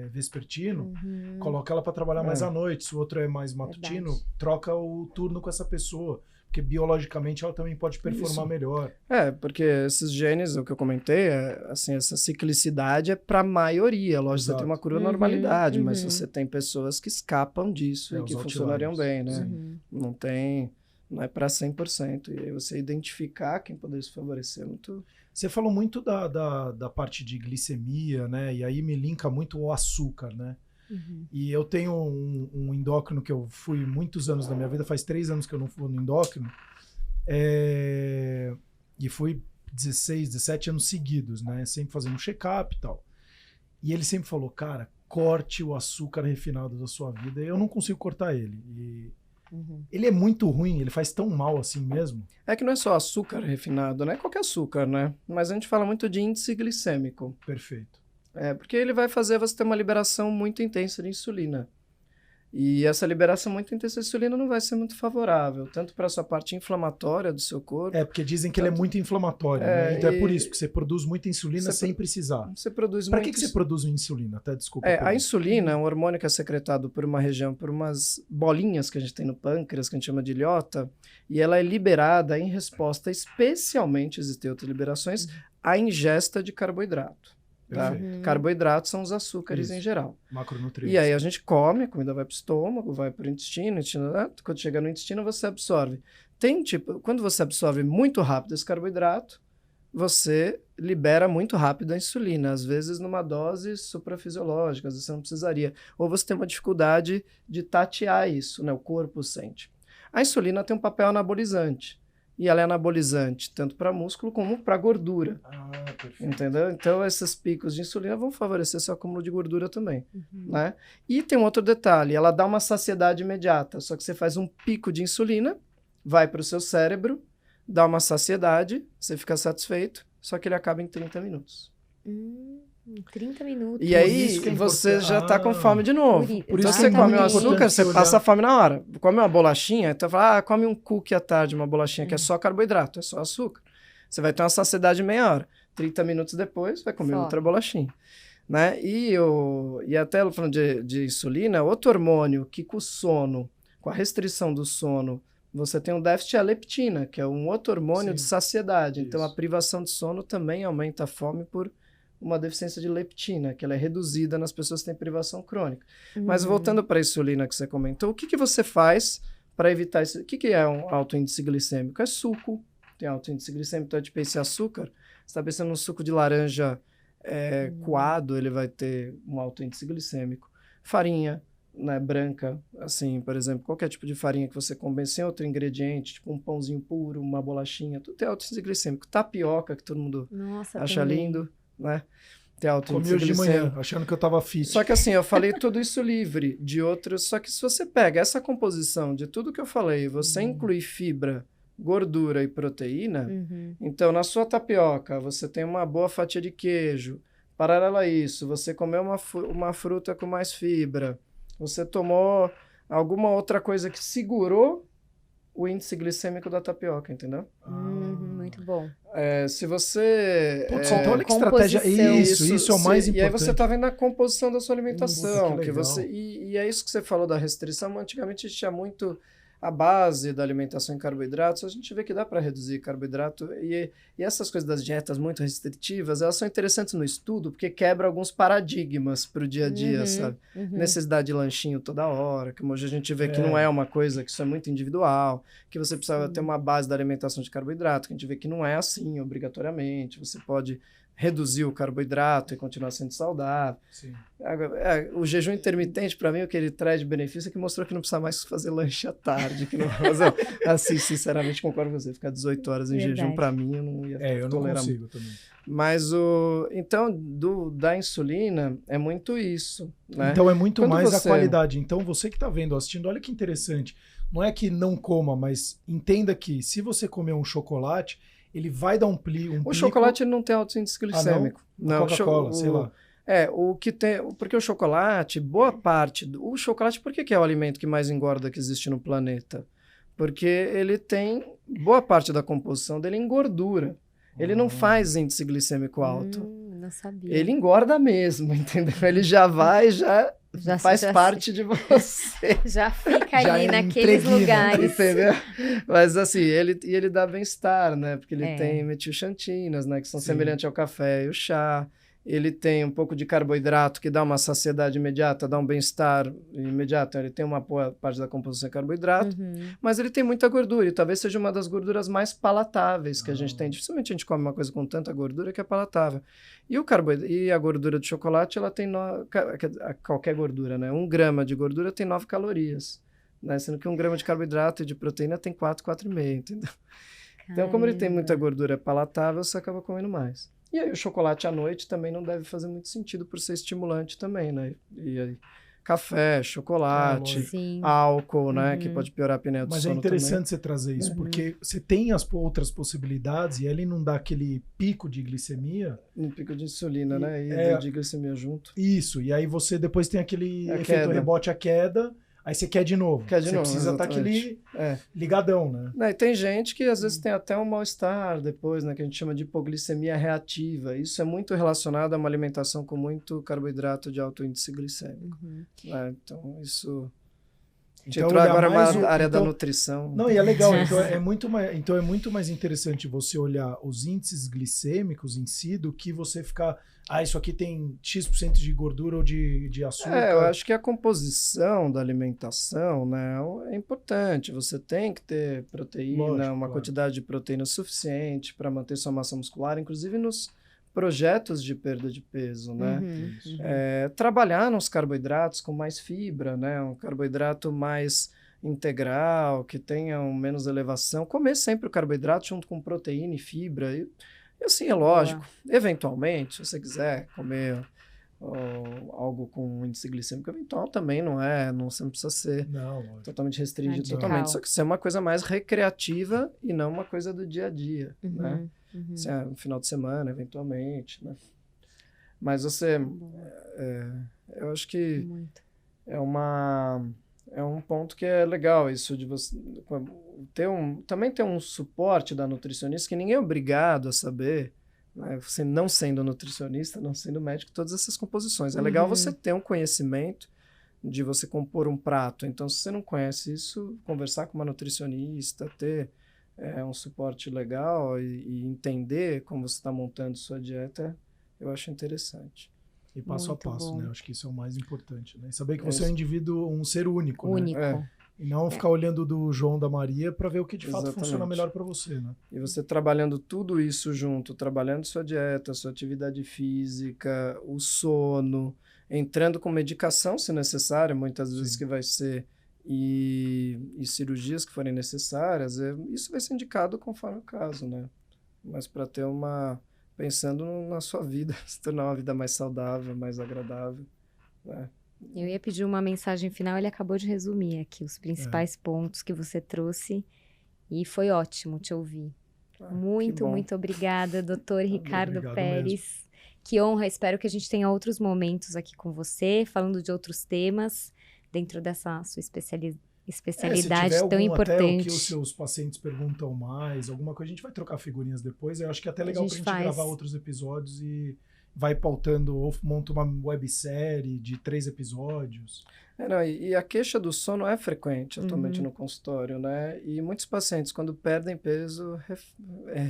vespertino, coloca ela para trabalhar mais à noite. Se o outro é mais matutino, Verdade. troca o turno com essa pessoa. Porque biologicamente ela também pode performar melhor. Porque esses genes, o que eu comentei, assim, essa ciclicidade é para a maioria. Lógico, você tem uma curva normalidade, mas você tem pessoas que escapam disso e que funcionariam bem, né? Não é para 100%. E aí você identificar quem poderia se favorecer é muito... Você falou muito da parte de glicemia, né? E aí me linka muito o açúcar, né? E eu tenho um endócrino que eu fui muitos anos da minha vida, faz 3 anos que eu não vou no endócrino, e fui 16, 17 anos seguidos, né? Sempre fazendo um check-up e tal. E ele sempre falou, cara, corte o açúcar refinado da sua vida. E eu não consigo cortar ele. E ele é muito ruim, ele faz tão mal assim mesmo. É que não é só açúcar refinado, né? Qualquer açúcar, né? Mas a gente fala muito de índice glicêmico. Perfeito. Porque ele vai fazer você ter uma liberação muito intensa de insulina. E essa liberação muito intensa de insulina não vai ser muito favorável, tanto para a sua parte inflamatória do seu corpo. Porque dizem que ele é muito inflamatório, né? Então é por isso que você produz muita insulina sem precisar. Você produz Para que você produz insulina? Até desculpa. A insulina é um hormônio que é secretado por uma região, por umas bolinhas que a gente tem no pâncreas, que a gente chama de ilhota, e ela é liberada em resposta, especialmente, existem outras liberações, à ingesta de carboidrato. Tá? Carboidratos são os açúcares em geral. Macronutrientes. E aí a gente come, a comida vai para o estômago, vai para o intestino, quando chega no intestino você absorve. Quando você absorve muito rápido esse carboidrato, você libera muito rápido a insulina, às vezes numa dose suprafisiológica, às vezes você não precisaria. Ou você tem uma dificuldade de tatear isso, né? O corpo sente. A insulina tem um papel anabolizante. E ela é anabolizante tanto para músculo como para gordura. Perfeito. Entendeu? Então, esses picos de insulina vão favorecer seu acúmulo de gordura também. Né? E tem um outro detalhe, ela dá uma saciedade imediata. Só que você faz um pico de insulina, vai para o seu cérebro, dá uma saciedade, você fica satisfeito, só que ele acaba em 30 minutos. 30 minutos. E aí você já está com fome de novo. Por então isso você que come o muito açúcar, você olhar. passa fome na hora. Come uma bolachinha, então fala, come um cookie à tarde, uma bolachinha que é só carboidrato, é só açúcar. Você vai ter uma saciedade em meia hora. 30 minutos depois, vai comer outra bolachinha. Né? E até falando de insulina, outro hormônio que com o sono, com a restrição do sono, você tem um déficit é a leptina, que é um outro hormônio de saciedade. Então, a privação de sono também aumenta a fome por uma deficiência de leptina, que ela é reduzida nas pessoas que têm privação crônica. Mas voltando para a insulina que você comentou, o que você faz para evitar isso? O que é um alto índice glicêmico? É suco, tem alto índice glicêmico, então esse açúcar, você está pensando num suco de laranja coado, ele vai ter um alto índice glicêmico. Farinha, né, branca, assim, por exemplo, qualquer tipo de farinha que você combine sem outro ingrediente, tipo um pãozinho puro, uma bolachinha, tudo tem alto índice glicêmico. Tapioca, que todo mundo acha lindo, né? Tem alto índice Comi hoje de glicêmico. manhã, achando que eu tava fit. Só que assim, eu falei tudo isso livre de outros, só que se você pega essa composição de tudo que eu falei, você inclui fibra, gordura e proteína, então na sua tapioca você tem uma boa fatia de queijo, paralelo a isso, você comeu uma fruta com mais fibra, você tomou alguma outra coisa que segurou o índice glicêmico da tapioca, entendeu? Muito bom. Se você... Putz, então olha que estratégia. Isso é o mais importante. E aí você está vendo a composição da sua alimentação. Que legal. E é isso que você falou da restrição. Antigamente a gente tinha muito a base da alimentação em carboidratos. A gente vê que dá para reduzir carboidrato. E essas coisas das dietas muito restritivas, elas são interessantes no estudo porque quebra alguns paradigmas para o dia a dia, sabe? Necessidade de lanchinho toda hora, que hoje a gente vê que não é uma coisa, que isso é muito individual, que você precisa ter uma base da alimentação de carboidrato, que a gente vê que não é assim, obrigatoriamente. Você pode reduzir o carboidrato e continuar sendo saudável. Sim. O jejum intermitente, para mim, o que ele traz de benefício é que mostrou que não precisa mais fazer lanche à tarde. Que não fazer... Assim, sinceramente, concordo com você. Ficar 18 horas em jejum, para mim, eu não ia eu não tolerar consigo muito. também. Mas então, da insulina, é muito isso. Né? Então é muito Quando mais a você- qualidade. Então você que está vendo, assistindo, olha que interessante. Não é que não coma, mas entenda que se você comer um chocolate, ele vai dar um O chocolate ele não tem alto índice glicêmico. A Coca-Cola, sei lá. O que tem. Porque o chocolate, boa parte. O chocolate, por que é o alimento que mais engorda que existe no planeta? Porque ele tem. Boa parte da composição dele em gordura. Ele não faz índice glicêmico alto. Não sabia. Ele engorda mesmo, entendeu? Ele já vai, já faz parte de você. Já fica Já ali é naqueles entreguinho, lugares. Entendeu? Mas assim, ele dá bem-estar, né? Porque ele É. tem metilxantinas, né? Que são Sim. semelhantes ao café e o chá. Ele tem um pouco de carboidrato que dá uma saciedade imediata, dá um bem-estar imediato. Ele tem uma boa parte da composição de carboidrato, mas ele tem muita gordura. E talvez seja uma das gorduras mais palatáveis que a gente tem. Dificilmente a gente come uma coisa com tanta gordura que é palatável. E a gordura de chocolate, ela tem qualquer gordura, né? 1 grama de gordura tem 9 calorias. Né? Sendo que 1 grama de carboidrato e de proteína tem 4,5, entendeu? Então, como ele tem muita gordura palatável, você acaba comendo mais. E aí o chocolate à noite também não deve fazer muito sentido por ser estimulante também, né? E aí, café, chocolate, Sim. álcool, né? Que pode piorar a apneia do Mas é sono interessante você trazer isso, porque você tem as outras possibilidades e ele não dá aquele pico de glicemia. também. Um pico de insulina, né? E de glicemia junto. Isso, e aí você depois tem aquele A efeito queda. rebote, a queda, aí você quer de novo. Quer de você novo, precisa estar aquele ligadão, né? Né, e tem gente que às vezes tem até um mal-estar depois, né? Que a gente chama de hipoglicemia reativa. Isso é muito relacionado a uma alimentação com muito carboidrato de alto índice glicêmico. Né? Então, isso... A gente Então, entrou olhar agora mais na área da então- nutrição. Não, e é legal, então é muito mais interessante você olhar os índices glicêmicos em si do que você ficar, isso aqui tem X% de gordura ou de açúcar. Eu acho que a composição da alimentação, né, é importante. Você tem que ter proteína, Lógico, uma claro. quantidade de proteína suficiente para manter sua massa muscular, inclusive nos projetos de perda de peso, né? Trabalhar nos carboidratos com mais fibra, né? Um carboidrato mais integral, que tenha menos elevação. Comer sempre o carboidrato junto com proteína e fibra. E assim, é lógico. Eventualmente, se você quiser comer algo com índice glicêmico eventual, também você não precisa ser Não, lógico. totalmente restringido, Radical. totalmente. Só que isso é uma coisa mais recreativa e não uma coisa do dia a dia, né? Assim, no final de semana, eventualmente, né? Mas eu acho que Muito. é um ponto que é legal, isso de você também ter um suporte da nutricionista, que ninguém é obrigado a saber, né? Você não sendo nutricionista, não sendo médico, todas essas composições. É legal você ter um conhecimento de você compor um prato. Então, se você não conhece isso, conversar com uma nutricionista, ter um suporte legal e entender como você está montando sua dieta, eu acho interessante. E passo Muito a passo, bom. né? Acho que isso é o mais importante, né? E saber que É você é um isso. indivíduo, um ser único, né? Único. E não ficar olhando do João da Maria para ver o que de fato Exatamente. funciona melhor para você, né? E você trabalhando tudo isso junto, trabalhando sua dieta, sua atividade física, o sono, entrando com medicação se necessário, muitas vezes Sim. que vai ser, e cirurgias que forem necessárias, isso vai ser indicado conforme o caso, né? Mas para ter pensando na sua vida, se tornar uma vida mais saudável, mais agradável, né? Eu ia pedir uma mensagem final, ele acabou de resumir aqui os principais pontos que você trouxe e foi ótimo te ouvir. Que Muito, bom. muito obrigada, doutor Ricardo Obrigado Pérez. Que honra, espero que a gente tenha outros momentos aqui com você, falando de outros temas, dentro dessa sua especialidade se tiver tão algum, até o importante. que os seus pacientes perguntam mais, alguma coisa, a gente vai trocar figurinhas depois. Eu acho que é até A legal gente pra gente faz. gravar outros episódios e vai pautando, ou monta uma websérie de 3 episódios. E a queixa do sono é frequente atualmente no consultório, né? E muitos pacientes, quando perdem peso,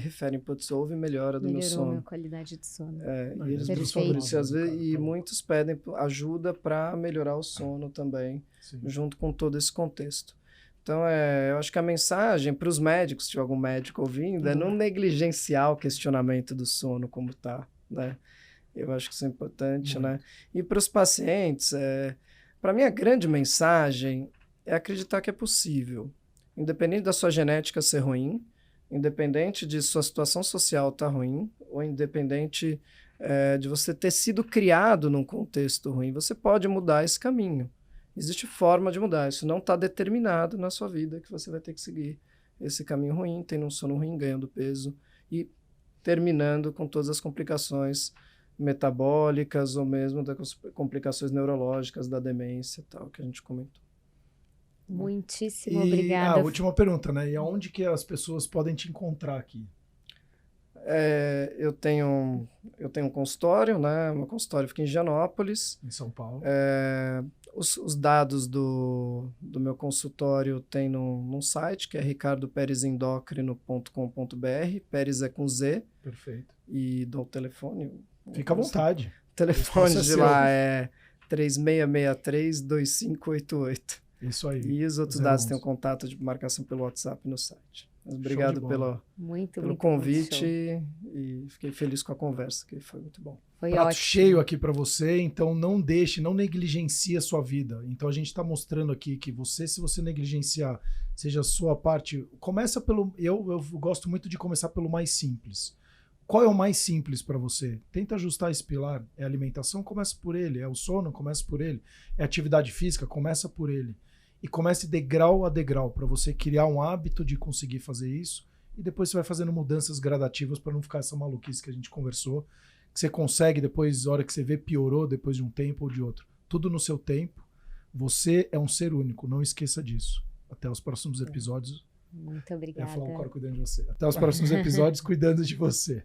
referem, putz, houve melhora do meu Melhorou a sono. minha qualidade de sono. E eles Perfeito. buscam por isso, às vezes, e Tá bom. muitos pedem ajuda para melhorar o sono também, Sim. junto com todo esse contexto. Então, eu acho que a mensagem para os médicos, se tiver algum médico ouvindo, é não negligenciar o questionamento do sono como tá, né? Eu acho que isso é importante, Muito. né? E para os pacientes, para mim a grande mensagem é acreditar que é possível. Independente da sua genética ser ruim, independente de sua situação social estar ruim, ou independente de você ter sido criado num contexto ruim, você pode mudar esse caminho. Existe forma de mudar. Isso não está determinado na sua vida que você vai ter que seguir esse caminho ruim, tendo um sono ruim, ganhando peso e terminando com todas as complicações metabólicas ou mesmo das complicações neurológicas da demência e tal, que a gente comentou. Muitíssimo E obrigada. a última pergunta, né? E aonde que as pessoas podem te encontrar aqui? Eu tenho um consultório, né? Meu consultório fica em Higienópolis. Em São Paulo. Os dados do meu consultório tem num site, que é ricardoperesendocrino.com.br. Pérez é com Z. Perfeito. E dou o telefone. Fica à vontade. O telefone Espaço é de seu. lá é 3663-2588. Isso aí. E os outros 011. dados têm o contato de marcação pelo WhatsApp no site. Mas obrigado bola. pelo convite e fiquei feliz com a conversa, que foi muito bom. Foi Prato ótimo. cheio aqui para você, então não negligencie a sua vida. Então a gente está mostrando aqui que se você negligenciar, seja a sua parte, começa pelo... Eu gosto muito de começar pelo mais simples. Qual é o mais simples para você? Tenta ajustar esse pilar. É a alimentação? Começa por ele. É o sono? Começa por ele. É a atividade física? Começa por ele. E comece degrau a degrau para você criar um hábito de conseguir fazer isso. E depois você vai fazendo mudanças gradativas para não ficar essa maluquice que a gente conversou. Que você consegue depois, a hora que você vê, piorou depois de um tempo ou de outro. Tudo no seu tempo. Você é um ser único. Não esqueça disso. Até os próximos episódios. Muito Eu ia obrigada. falar um cara cuidando de você. Até os próximos episódios cuidando de você.